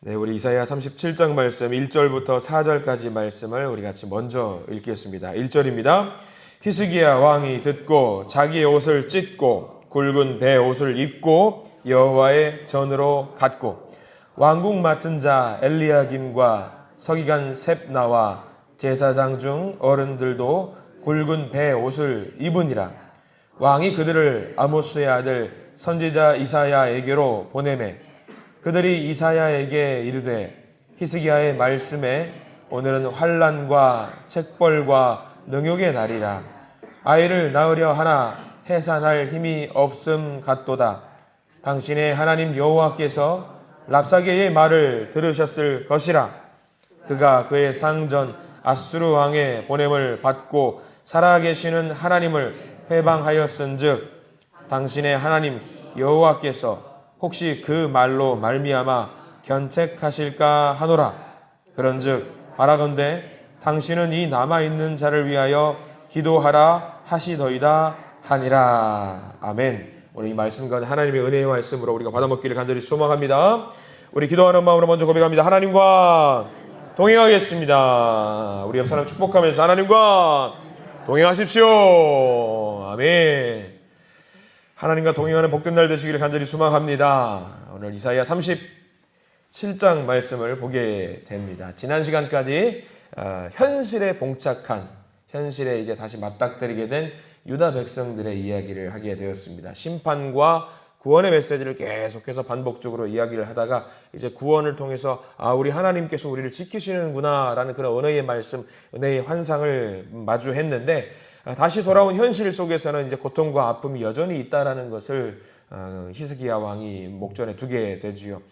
네, 우리 이사야 37장 말씀 1절부터 4절까지 말씀을 우리 같이 먼저 읽겠습니다. 1절입니다. 히스기야 왕이 듣고 자기의 옷을 찢고 굵은 배 옷을 입고 여호와의 전으로 갔고 왕국 맡은 자 엘리야김과 서기관 셉나와 제사장 중 어른들도 굵은 배 옷을 입으니라. 왕이 그들을 아모스의 아들 선지자 이사야에게로 보내매 그들이 이사야에게 이르되 히스기야의 말씀에 오늘은 환난과 책벌과 능욕의 날이라. 아이를 낳으려 하나 해산할 힘이 없음 같도다. 당신의 하나님 여호와께서 랍사게의 말을 들으셨을 것이라. 그가 그의 상전 아수르 왕의 보냄을 받고 살아계시는 하나님을 회방하였은즉 당신의 하나님 여호와께서 혹시 그 말로 말미암아 견책하실까 하노라. 그런즉 바라건대 당신은 이 남아있는 자를 위하여 기도하라 하시더이다 하니라. 아멘. 오늘 이 말씀과 하나님의 은혜의 말씀으로 우리가 받아먹기를 간절히 소망합니다. 우리 기도하는 마음으로 먼저 고백합니다. 하나님과 동행하겠습니다. 우리 옆 사람 축복하면서 하나님과 동행하십시오. 아멘. 하나님과 동행하는 복된 날 되시기를 간절히 소망합니다. 오늘 이사야 37장 말씀을 보게 됩니다. 지난 시간까지 현실에 봉착한, 현실에 이제 다시 맞닥뜨리게 된 유다 백성들의 이야기를 하게 되었습니다. 심판과 구원의 메시지를 계속해서 반복적으로 이야기를 하다가 이제 구원을 통해서 우리 하나님께서 우리를 지키시는구나 라는 그런 은혜의 말씀, 은혜의 환상을 마주했는데 다시 돌아온 현실 속에서는 이제 고통과 아픔이 여전히 있다라는 것을 히스기야 왕이 목전에 두게 되지요.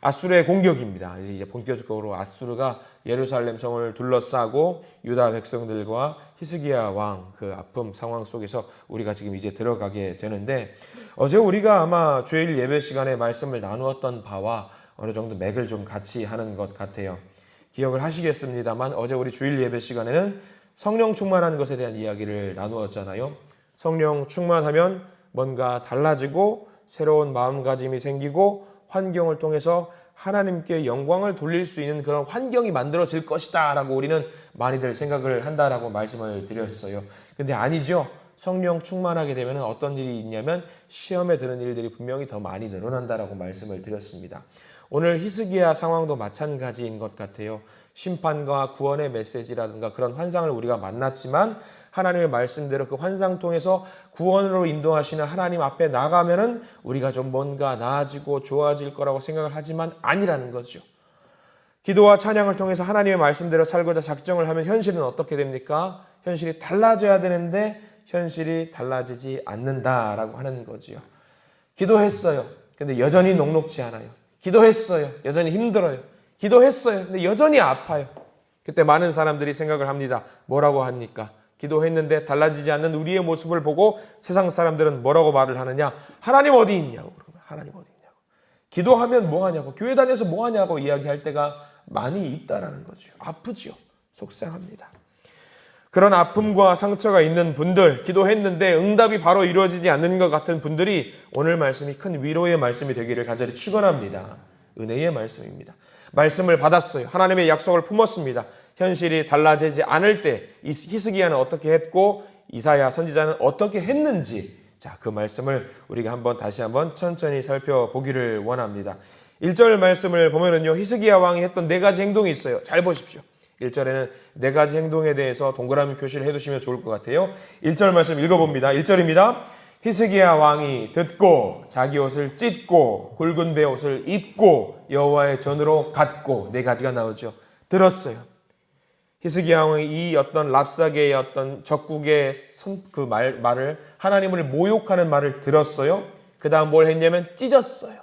아수르의 공격입니다. 이제 본격적으로 아수르가 예루살렘 성을 둘러싸고 유다 백성들과 히스기야 왕 그 아픔 상황 속에서 우리가 지금 이제 들어가게 되는데, 어제 우리가 아마 주일 예배 시간에 말씀을 나누었던 바와 어느 정도 맥을 좀 같이 하는 것 같아요. 기억을 하시겠습니다만 어제 우리 주일 예배 시간에는 성령 충만한 것에 대한 이야기를 나누었잖아요. 성령 충만하면 뭔가 달라지고 새로운 마음가짐이 생기고 환경을 통해서 하나님께 영광을 돌릴 수 있는 그런 환경이 만들어질 것이다 라고 우리는 많이들 생각을 한다라고 말씀을 드렸어요. 근데 아니죠. 성령 충만하게 되면 어떤 일이 있냐면 시험에 드는 일들이 분명히 더 많이 늘어난다라고 말씀을 드렸습니다. 오늘 히스기야 상황도 마찬가지인 것 같아요. 심판과 구원의 메시지라든가 그런 환상을 우리가 만났지만 하나님의 말씀대로 그 환상 통해서 구원으로 인도하시는 하나님 앞에 나가면은 우리가 좀 뭔가 나아지고 좋아질 거라고 생각을 하지만 아니라는 거죠. 기도와 찬양을 통해서 하나님의 말씀대로 살고자 작정을 하면 현실은 어떻게 됩니까? 현실이 달라져야 되는데 현실이 달라지지 않는다라고 하는 거죠. 기도했어요. 근데 여전히 녹록지 않아요. 기도했어요. 여전히 힘들어요. 기도했어요. 근데 여전히 아파요. 그때 많은 사람들이 생각을 합니다. 뭐라고 합니까? 기도했는데 달라지지 않는 우리의 모습을 보고 세상 사람들은 뭐라고 말을 하느냐? 하나님 어디 있냐고. 하나님 어디 있냐고. 기도하면 뭐 하냐고. 교회 다녀서 뭐 하냐고 이야기할 때가 많이 있다라는 거죠. 아프지요. 속상합니다. 그런 아픔과 상처가 있는 분들, 기도했는데 응답이 바로 이루어지지 않는 것 같은 분들이 오늘 말씀이 큰 위로의 말씀이 되기를 간절히 축원합니다. 은혜의 말씀입니다. 말씀을 받았어요. 하나님의 약속을 품었습니다. 현실이 달라지지 않을 때 히스기야는 어떻게 했고 이사야 선지자는 어떻게 했는지, 자, 그 말씀을 우리가 다시 한번 천천히 살펴보기를 원합니다. 1절 말씀을 보면은요, 히스기야 왕이 했던 4가지 행동이 있어요. 잘 보십시오. 1절에는 4가지 행동에 대해서 동그라미 표시를 해두시면 좋을 것 같아요. 1절 말씀 읽어봅니다. 1절입니다. 히스기야 왕이 듣고 자기 옷을 찢고 굵은 배 옷을 입고 여호와의 전으로 갔고 4가지가 나오죠. 들었어요. 히스기야 왕이 이 어떤 랍사게의 어떤 적국의 그 말을 하나님을 모욕하는 말을 들었어요. 그 다음 뭘 했냐면 찢었어요.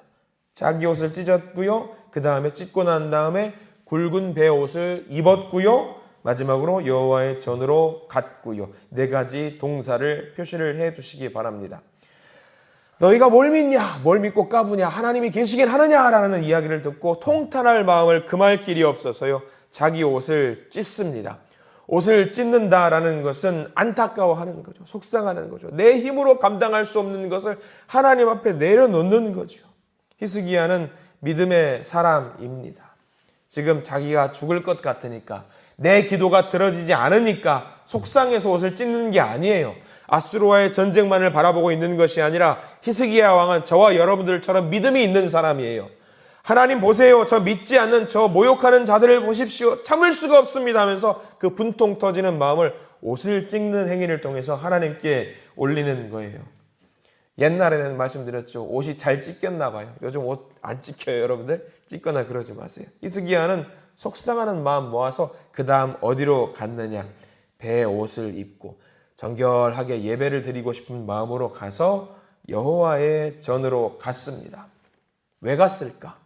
자기 옷을 찢었고요. 그 다음에 찢고 난 다음에 굵은 배 옷을 입었고요. 마지막으로 여호와의 전으로 갔고요. 4가지 동사를 표시를 해 두시기 바랍니다. 너희가 뭘 믿냐? 뭘 믿고 까부냐? 하나님이 계시긴 하느냐라는 이야기를 듣고 통탄할 마음을 금할 길이 없어서요. 자기 옷을 찢습니다. 옷을 찢는다라는 것은 안타까워하는 거죠. 속상하는 거죠. 내 힘으로 감당할 수 없는 것을 하나님 앞에 내려놓는 거죠. 히스기야는 믿음의 사람입니다. 지금 자기가 죽을 것 같으니까, 내 기도가 들어지지 않으니까 속상해서 옷을 찢는 게 아니에요. 아수르와의 전쟁만을 바라보고 있는 것이 아니라 히스기야 왕은 저와 여러분들처럼 믿음이 있는 사람이에요. 하나님 보세요. 저 믿지 않는 저 모욕하는 자들을 보십시오. 참을 수가 없습니다 하면서 그 분통 터지는 마음을 옷을 찢는 행위를 통해서 하나님께 올리는 거예요. 옛날에는 말씀드렸죠. 옷이 잘 찢겼나 봐요. 요즘 옷 안 찢겨요, 여러분들? 찢거나 그러지 마세요. 히스기야는 속상하는 마음 모아서 그 다음 어디로 갔느냐? 배에 옷을 입고 정결하게 예배를 드리고 싶은 마음으로 가서 여호와의 전으로 갔습니다. 왜 갔을까?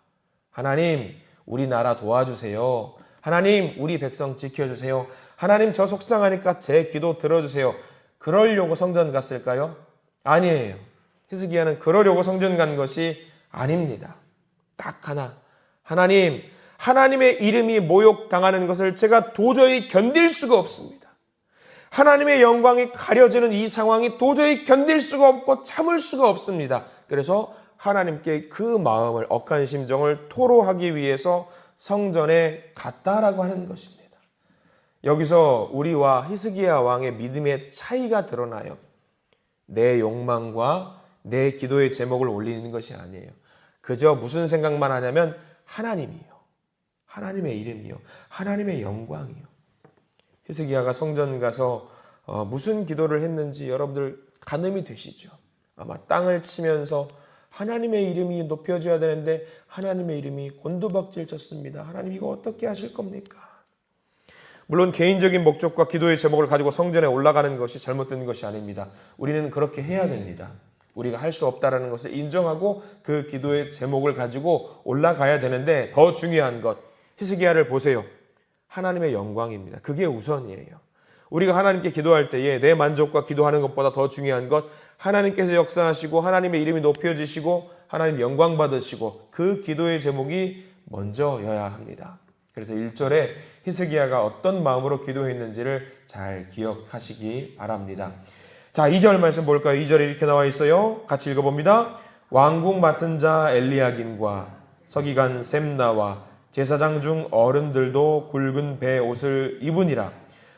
하나님, 우리나라 도와주세요. 하나님, 우리 백성 지켜주세요. 하나님, 저 속상하니까 제 기도 들어주세요. 그러려고 성전 갔을까요? 아니에요. 히스기야는 그러려고 성전 간 것이 아닙니다. 딱 하나. 하나님, 하나님의 이름이 모욕당하는 것을 제가 도저히 견딜 수가 없습니다. 하나님의 영광이 가려지는 이 상황이 도저히 견딜 수가 없고 참을 수가 없습니다. 그래서 하나님께 그 마음을, 억한 심정을 토로하기 위해서 성전에 갔다라고 하는 것입니다. 여기서 우리와 히스기야 왕의 믿음의 차이가 드러나요. 내 욕망과 내 기도의 제목을 올리는 것이 아니에요. 그저 무슨 생각만 하냐면 하나님이요. 하나님의 이름이요. 하나님의 영광이요. 히스기야가 성전 가서 무슨 기도를 했는지 여러분들 가늠이 되시죠? 아마 땅을 치면서 하나님의 이름이 높여져야 되는데 하나님의 이름이 곤두박질 쳤습니다. 하나님 이거 어떻게 하실 겁니까? 물론 개인적인 목적과 기도의 제목을 가지고 성전에 올라가는 것이 잘못된 것이 아닙니다. 우리는 그렇게 해야 됩니다. 우리가 할 수 없다라는 것을 인정하고 그 기도의 제목을 가지고 올라가야 되는데 더 중요한 것, 히스기야를 보세요. 하나님의 영광입니다. 그게 우선이에요. 우리가 하나님께 기도할 때에 내 만족과 기도하는 것보다 더 중요한 것, 하나님께서 역사하시고 하나님의 이름이 높여지시고 하나님 영광 받으시고 그 기도의 제목이 먼저여야 합니다. 그래서 1절에 히스기야가 어떤 마음으로 기도했는지를 잘 기억하시기 바랍니다. 자, 2절 말씀 볼까요? 2절에 이렇게 나와 있어요. 같이 읽어봅니다. 왕궁 맡은 자 엘리야김과 서기관 셈나와 제사장 중 어른들도 굵은 배 옷을 입으니라.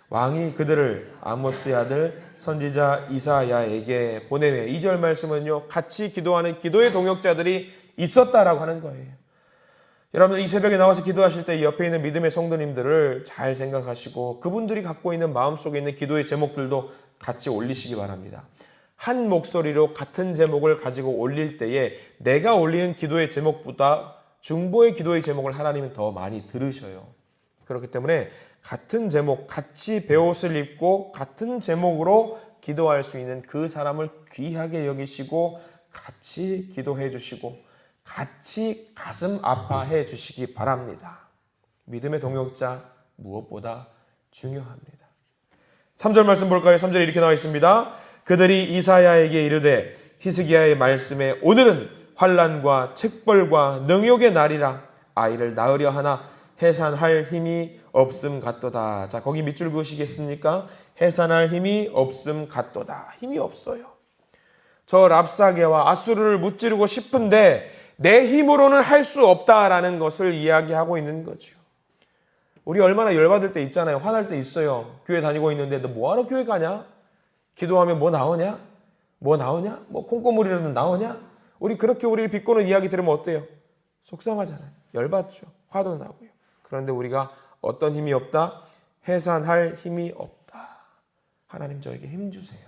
왕이 그들을 아모스의 아들 선지자 이사야에게 보내매. 2절 말씀은요, 같이 기도하는 기도의 동역자들이 있었다라고 하는 거예요. 여러분, 이 새벽에 나와서 기도하실 때 옆에 있는 믿음의 성도님들을 잘 생각하시고 그분들이 갖고 있는 마음속에 있는 기도의 제목들도 같이 올리시기 바랍니다. 한 목소리로 같은 제목을 가지고 올릴 때에 내가 올리는 기도의 제목보다 중보의 기도의 제목을 하나님은 더 많이 들으셔요. 그렇기 때문에 같은 제목, 같이 베옷을 입고 같은 제목으로 기도할 수 있는 그 사람을 귀하게 여기시고 같이 기도해 주시고 같이 가슴 아파해 주시기 바랍니다. 믿음의 동역자 무엇보다 중요합니다. 3절 말씀 볼까요? 3절에 이렇게 나와 있습니다. 그들이 이사야에게 이르되 히스기야의 말씀에 오늘은 환난과 책벌과 능욕의 날이라 아이를 낳으려 하나 해산할 힘이 없음 같도다. 자, 거기 밑줄 그으시겠습니까? 해산할 힘이 없음 같도다. 힘이 없어요. 저 랍사게와 아수르를 무찌르고 싶은데 내 힘으로는 할 수 없다라는 것을 이야기하고 있는 거죠. 우리 얼마나 열받을 때 있잖아요. 화날 때 있어요. 교회 다니고 있는데 너 뭐하러 교회 가냐? 기도하면 뭐 나오냐? 뭐 나오냐? 뭐 콩고물이라도 나오냐? 우리 그렇게 우리를 비꼬는 이야기 들으면 어때요? 속상하잖아요. 열받죠. 화도 나고요. 그런데 우리가 어떤 힘이 없다? 해산할 힘이 없다. 하나님 저에게 힘 주세요.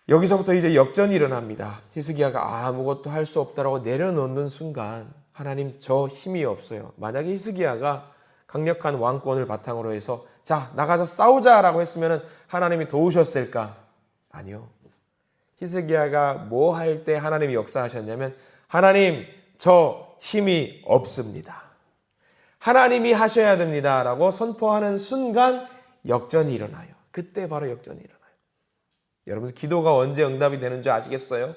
여기서부터 이제 역전이 일어납니다. 히스기야가 아무것도 할 수 없다라고 내려놓는 순간 하나님 저 힘이 없어요. 만약에 히스기야가 강력한 왕권을 바탕으로 해서 자 나가서 싸우자라고 했으면 하나님이 도우셨을까? 아니요. 히스기야가 뭐 할 때 하나님이 역사하셨냐면 하나님 저 힘이 없습니다. 하나님이 하셔야 됩니다 라고 선포하는 순간 역전이 일어나요. 그때 바로 역전이 일어나요. 여러분 기도가 언제 응답이 되는 줄 아시겠어요?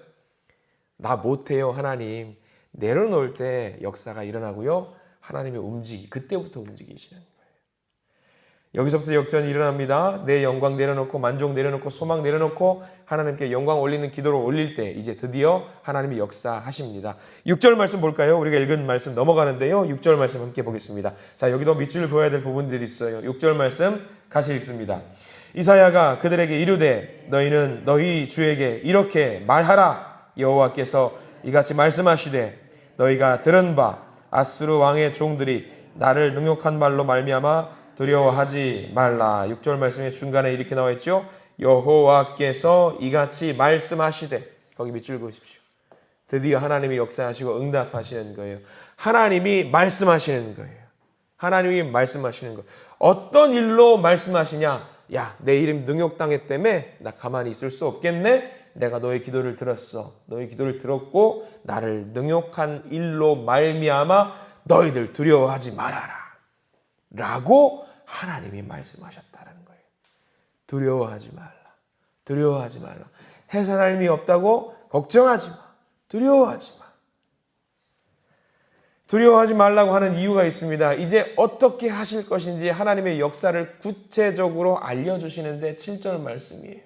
나 못해요 하나님. 내려놓을 때 역사가 일어나고요. 하나님의 그때부터 움직이시는 거예요. 여기서부터 역전이 일어납니다. 내 영광 내려놓고 만족 내려놓고 소망 내려놓고 하나님께 영광 올리는 기도를 올릴 때 이제 드디어 하나님이 역사하십니다. 6절 말씀 볼까요? 우리가 읽은 말씀 넘어가는데요. 6절 말씀 함께 보겠습니다. 자, 여기도 밑줄을 보아야 될 부분들이 있어요. 6절 말씀 같이 읽습니다. 이사야가 그들에게 이르되 너희는 너희 주에게 이렇게 말하라. 여호와께서 이같이 말씀하시되 너희가 들은 바 아수르 왕의 종들이 나를 능욕한 말로 말미암아 두려워하지 말라. 6절 말씀의 중간에 이렇게 나와 있죠. 여호와께서 이같이 말씀하시되, 거기 밑줄 그으십시오. 드디어 하나님이 역사하시고 응답하시는 거예요. 하나님이 말씀하시는 거예요. 하나님이 말씀하시는 거예요. 어떤 일로 말씀하시냐? 야, 내 이름 능욕당했다며 나 가만히 있을 수 없겠네. 내가 너의 기도를 들었어. 너의 기도를 들었고 나를 능욕한 일로 말미암아 너희들 두려워하지 말아라 라고 하나님이 말씀하셨다는 거예요. 두려워하지 말라. 두려워하지 말라. 해산할 없다고 걱정하지 마. 두려워하지 마. 두려워하지 말라고 하는 이유가 있습니다. 이제 어떻게 하실 것인지 하나님의 역사를 구체적으로 알려주시는데 7절 말씀이에요.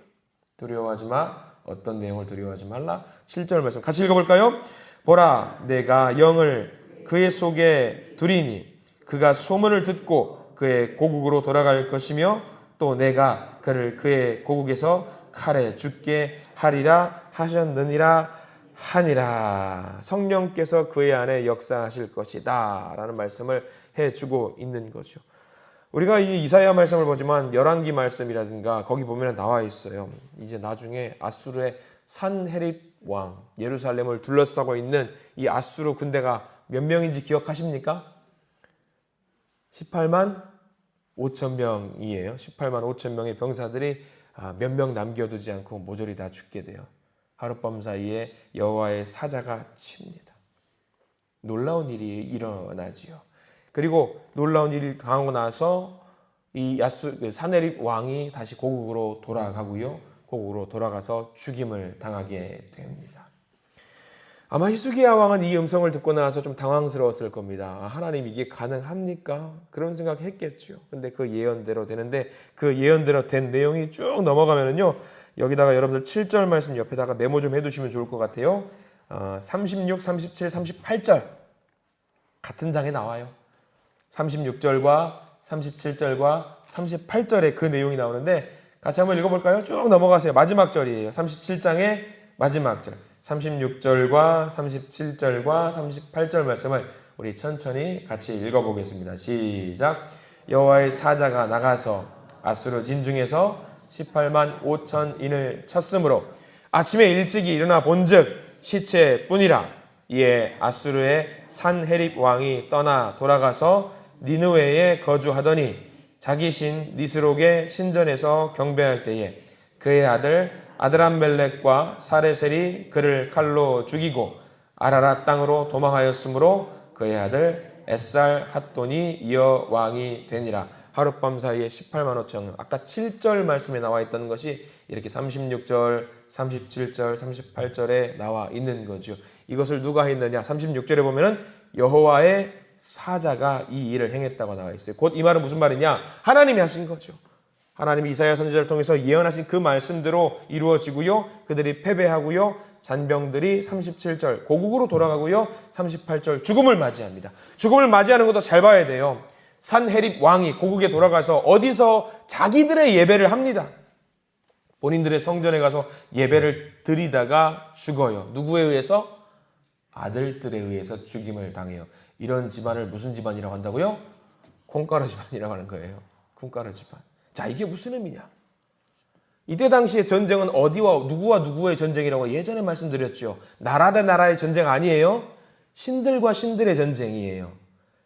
두려워하지 마. 어떤 내용을 두려워하지 말라? 7절 말씀 같이 읽어볼까요? 보라, 내가 영을 그의 속에 두리니 그가 소문을 듣고 그의 고국으로 돌아갈 것이며 또 내가 그를 그의 고국에서 칼에 죽게 하리라 하셨느니라 하니라. 성령께서 그의 안에 역사하실 것이다 라는 말씀을 해주고 있는 거죠. 우리가 이 이사야 말씀을 보지만 열왕기 말씀이라든가 거기 보면 나와 있어요. 이제 나중에 아수르의 산헤립 왕, 예루살렘을 둘러싸고 있는 이 아수르 군대가 몇 명인지 기억하십니까? 18만 5천 명이에요. 18만 5천 명의 병사들이 몇 명 남겨두지 않고 모조리 다 죽게 돼요. 하룻밤 사이에 여호와의 사자가 칩니다. 놀라운 일이 일어나지요. 그리고 놀라운 일이 당하고 나서 이 산헤립 왕이 다시 고국으로 돌아가고요. 고국으로 돌아가서 죽임을 당하게 됩니다. 아마 히스기야 왕은 이 음성을 듣고 나서 좀 당황스러웠을 겁니다. 하나님 이게 가능합니까? 그런 생각했겠죠. 근데 그 예언대로 되는데 그 예언대로 된 내용이 쭉 넘어가면은요. 여기다가 여러분들 7절 말씀 옆에다가 메모 좀 해두시면 좋을 것 같아요. 36, 37, 38절 같은 장에 나와요. 36절과 37절과 38절에 그 내용이 나오는데 같이 한번 읽어볼까요? 쭉 넘어가세요. 마지막 절이에요. 37장의 마지막 절. 36절과 37절과 38절 말씀을 우리 천천히 같이 읽어보겠습니다. 시작. 여호와의 사자가 나가서 아수르 진중에서 18만 5천인을 쳤으므로 아침에 일찍이 일어나 본즉 시체뿐이라. 이에 아수르의 산헤립 왕이 떠나 돌아가서 니느웨에 거주하더니 자기 신 니스록의 신전에서 경배할 때에 그의 아들 아드람멜렉과 사레셀이 그를 칼로 죽이고 아라랏 땅으로 도망하였으므로 그의 아들 에살 핫돈이 이어 왕이 되니라. 하룻밤 사이에 18만 5천. 아까 7절 말씀에 나와 있던 것이 이렇게 36절, 37절, 38절에 나와 있는 거죠. 이것을 누가 했느냐? 36절에 보면은 여호와의 사자가 이 일을 행했다고 나와 있어요. 곧 이 말은 무슨 말이냐? 하나님이 하신 거죠. 하나님이 이사야 선지자를 통해서 예언하신 그 말씀대로 이루어지고요. 그들이 패배하고요. 잔병들이 37절 고국으로 돌아가고요. 38절 죽음을 맞이합니다. 죽음을 맞이하는 것도 잘 봐야 돼요. 산헤립 왕이 고국에 돌아가서 어디서 자기들의 예배를 합니다. 본인들의 성전에 가서 예배를 드리다가 죽어요. 누구에 의해서? 아들들에 의해서 죽임을 당해요. 이런 집안을 무슨 집안이라고 한다고요? 콩가루 집안이라고 하는 거예요. 콩가루 집안. 자, 이게 무슨 의미냐? 이때 당시의 전쟁은 어디와 누구와 누구의 전쟁이라고 예전에 말씀드렸죠. 나라 대 나라의 전쟁 아니에요. 신들과 신들의 전쟁이에요.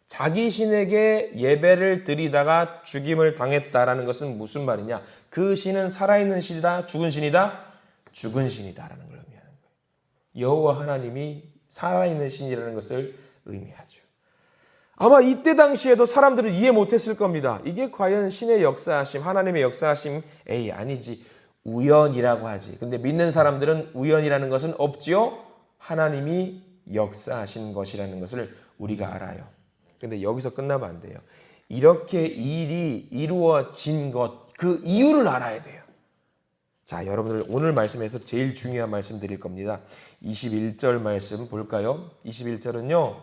자기 신에게 예배를 드리다가 죽임을 당했다라는 것은 무슨 말이냐? 그 신은 살아있는 신이다, 죽은 신이다? 죽은 신이다라는 걸 의미하는 거예요. 여호와 하나님이 살아있는 신이라는 것을 의미하죠. 아마 이때 당시에도 사람들은 이해 못했을 겁니다. 이게 과연 신의 역사하심, 하나님의 역사하심? 에이, 아니지. 우연이라고 하지. 근데 믿는 사람들은 우연이라는 것은 없지요. 하나님이 역사하신 것이라는 것을 우리가 알아요. 근데 여기서 끝나면 안 돼요. 이렇게 일이 이루어진 것, 그 이유를 알아야 돼요. 자, 여러분들 오늘 말씀에서 제일 중요한 말씀 드릴 겁니다. 21절 말씀 볼까요? 21절은요.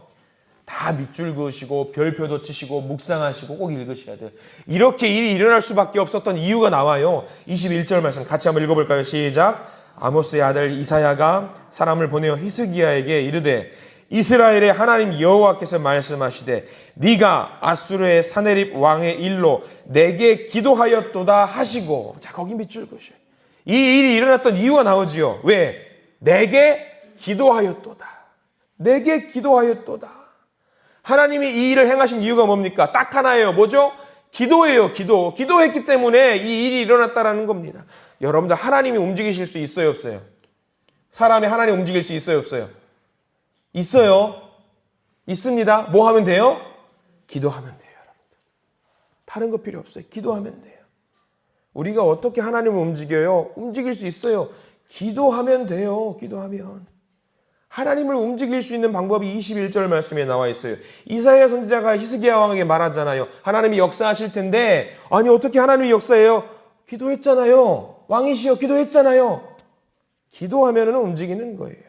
다 밑줄 그으시고 별표도 치시고 묵상하시고 꼭 읽으셔야 돼요. 이렇게 일이 일어날 수밖에 없었던 이유가 나와요. 21절 말씀 같이 한번 읽어볼까요? 시작. 아모스의 아들 이사야가 사람을 보내어 히스기야에게 이르되 이스라엘의 하나님 여호와께서 말씀하시되 네가 아수르의 사네립 왕의 일로 내게 기도하였도다 하시고, 자, 거기 밑줄 그으셔요. 이 일이 일어났던 이유가 나오지요. 왜? 내게 기도하였도다. 내게 기도하였도다. 하나님이 이 일을 행하신 이유가 뭡니까? 딱 하나예요. 뭐죠? 기도예요. 기도했기 때문에 이 일이 일어났다라는 겁니다. 여러분들 하나님이 움직이실 수 있어요, 없어요? 사람이 하나님 움직일 수 있어요, 없어요? 있어요. 있습니다. 뭐 하면 돼요? 기도하면 돼요, 여러분들. 다른 거 필요 없어요. 기도하면 돼요. 우리가 어떻게 하나님을 움직여요? 움직일 수 있어요. 기도하면 돼요. 기도하면. 하나님을 움직일 수 있는 방법이 21절 말씀에 나와 있어요. 이사야 선지자가 히스기야 왕에게 말하잖아요. 하나님이 역사하실 텐데, 아니 어떻게 하나님이 역사해요? 기도했잖아요. 왕이시여 기도했잖아요. 기도하면 움직이는 거예요.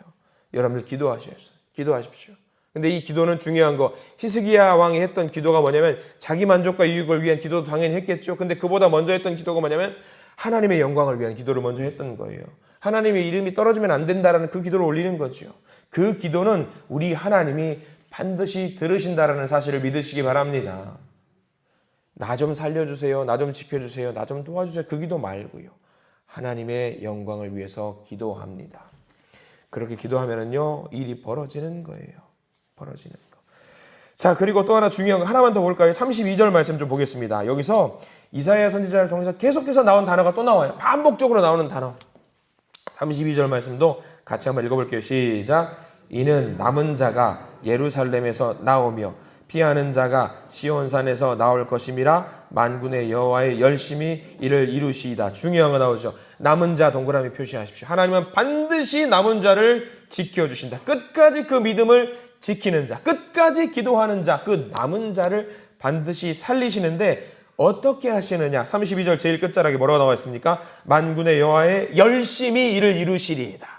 여러분들 기도하십시오. 근데 이 기도는 중요한 거, 히스기야 왕이 했던 기도가 뭐냐면 자기 만족과 유익을 위한 기도도 당연히 했겠죠. 근데 그보다 먼저 했던 기도가 뭐냐면 하나님의 영광을 위한 기도를 먼저 했던 거예요. 하나님의 이름이 떨어지면 안 된다라는 그 기도를 올리는 거죠. 그 기도는 우리 하나님이 반드시 들으신다라는 사실을 믿으시기 바랍니다. 나 좀 살려주세요. 나 좀 지켜주세요. 나 좀 도와주세요. 그 기도 말고요. 하나님의 영광을 위해서 기도합니다. 그렇게 기도하면은요, 일이 벌어지는 거예요. 벌어지는 거. 자, 그리고 또 하나 중요한 거 하나만 더 볼까요? 32절 말씀 좀 보겠습니다. 여기서 이사야 선지자를 통해서 계속해서 나온 단어가 또 나와요. 반복적으로 나오는 단어. 32절 말씀도 같이 한번 읽어볼게요. 시작. 이는 남은 자가 예루살렘에서 나오며 피하는 자가 시온산에서 나올 것임이라 만군의 여호와의 열심히 이를 이루시이다. 중요한 거 나오죠. 남은 자 동그라미 표시하십시오. 하나님은 반드시 남은 자를 지켜주신다. 끝까지 그 믿음을 지키는 자, 끝까지 기도하는 자, 그 남은 자를 반드시 살리시는데 어떻게 하시느냐? 32절 제일 끝자락에 뭐라고 나와 있습니까? 만군의 여호와의 열심히 이를 이루시리이다.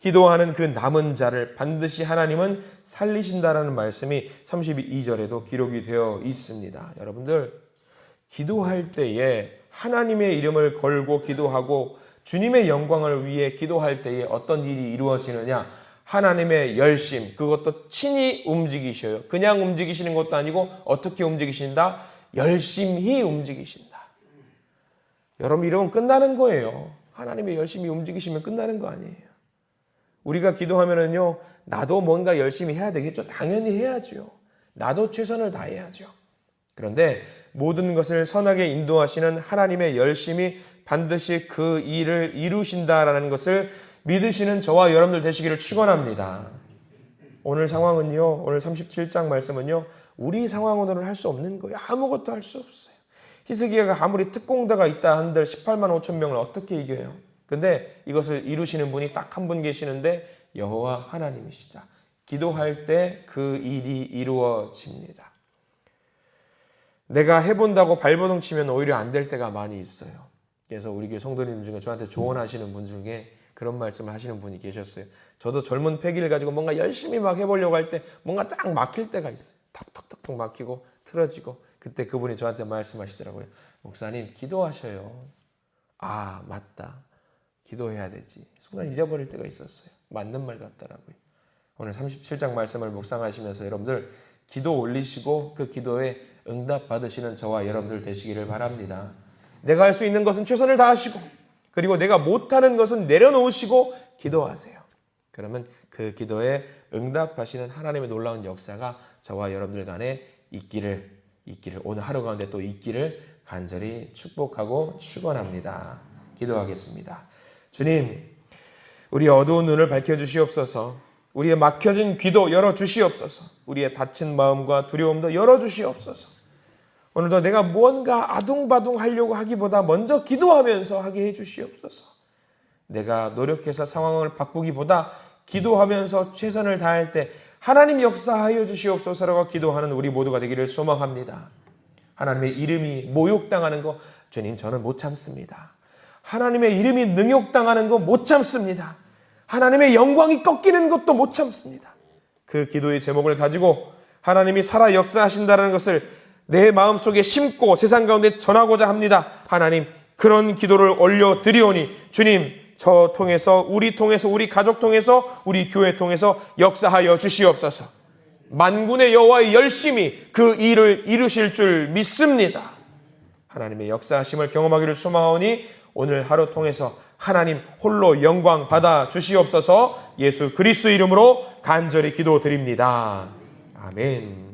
기도하는 그 남은 자를 반드시 하나님은 살리신다라는 말씀이 32절에도 기록이 되어 있습니다. 여러분들, 기도할 때에 하나님의 이름을 걸고 기도하고 주님의 영광을 위해 기도할 때에 어떤 일이 이루어지느냐? 하나님의 열심, 그것도 친히 움직이셔요. 그냥 움직이시는 것도 아니고 어떻게 움직이신다? 열심히 움직이신다. 여러분, 이러면 끝나는 거예요. 하나님의 열심히 움직이시면 끝나는 거 아니에요. 우리가 기도하면은요, 나도 뭔가 열심히 해야 되겠죠. 당연히 해야죠. 나도 최선을 다해야죠. 그런데 모든 것을 선하게 인도하시는 하나님의 열심이 반드시 그 일을 이루신다라는 것을 믿으시는 저와 여러분들 되시기를 축원합니다. 오늘 상황은요, 오늘 37장 말씀은요, 우리 상황으로는 할 수 없는 거예요. 아무것도 할 수 없어요. 히스기야가 아무리 특공대가 있다 한들 18만 5천 명을 어떻게 이겨요? 근데 이것을 이루시는 분이 딱 한 분 계시는데 여호와 하나님이시다. 기도할 때 그 일이 이루어집니다. 내가 해본다고 발버둥 치면 오히려 안 될 때가 많이 있어요. 그래서 우리 교회 성도님 중에 저한테 조언하시는 분 중에 그런 말씀을 하시는 분이 계셨어요. 저도 젊은 패기를 가지고 뭔가 열심히 막 해보려고 할 때 뭔가 딱 막힐 때가 있어요. 탁탁탁탁 막히고 틀어지고, 그때 그분이 저한테 말씀하시더라고요. 목사님, 기도하셔요. 아, 맞다. 기도해야 되지. 순간 잊어버릴 때가 있었어요. 맞는 말 같더라고요. 오늘 37장 말씀을 묵상하시면서 여러분들 기도 올리시고 그 기도에 응답 받으시는 저와 여러분들 되시기를 바랍니다. 내가 할 수 있는 것은 최선을 다하시고, 그리고 내가 못하는 것은 내려놓으시고 기도하세요. 그러면 그 기도에 응답하시는 하나님의 놀라운 역사가 저와 여러분들 간에 있기를 오늘 하루 가운데 또 있기를 간절히 축복하고 축원합니다. 기도하겠습니다. 주님, 우리의 어두운 눈을 밝혀주시옵소서. 우리의 막혀진 귀도 열어주시옵소서. 우리의 닫힌 마음과 두려움도 열어주시옵소서. 오늘도 내가 무언가 아둥바둥 하려고 하기보다 먼저 기도하면서 하게 해주시옵소서. 내가 노력해서 상황을 바꾸기보다 기도하면서 최선을 다할 때 하나님 역사하여 주시옵소서라고 기도하는 우리 모두가 되기를 소망합니다. 하나님의 이름이 모욕당하는 거 주님 저는 못 참습니다. 하나님의 이름이 능욕당하는 거 못 참습니다. 하나님의 영광이 꺾이는 것도 못 참습니다. 그 기도의 제목을 가지고 하나님이 살아 역사하신다는 것을 내 마음속에 심고 세상 가운데 전하고자 합니다. 하나님 그런 기도를 올려드리오니 주님 저 통해서 우리 가족 통해서 우리 교회 통해서 역사하여 주시옵소서. 만군의 여호와의 열심히 그 일을 이루실 줄 믿습니다. 하나님의 역사하심을 경험하기를 소망하오니 오늘 하루 통해서 하나님 홀로 영광 받아 주시옵소서. 예수 그리스도 이름으로 간절히 기도드립니다. 아멘.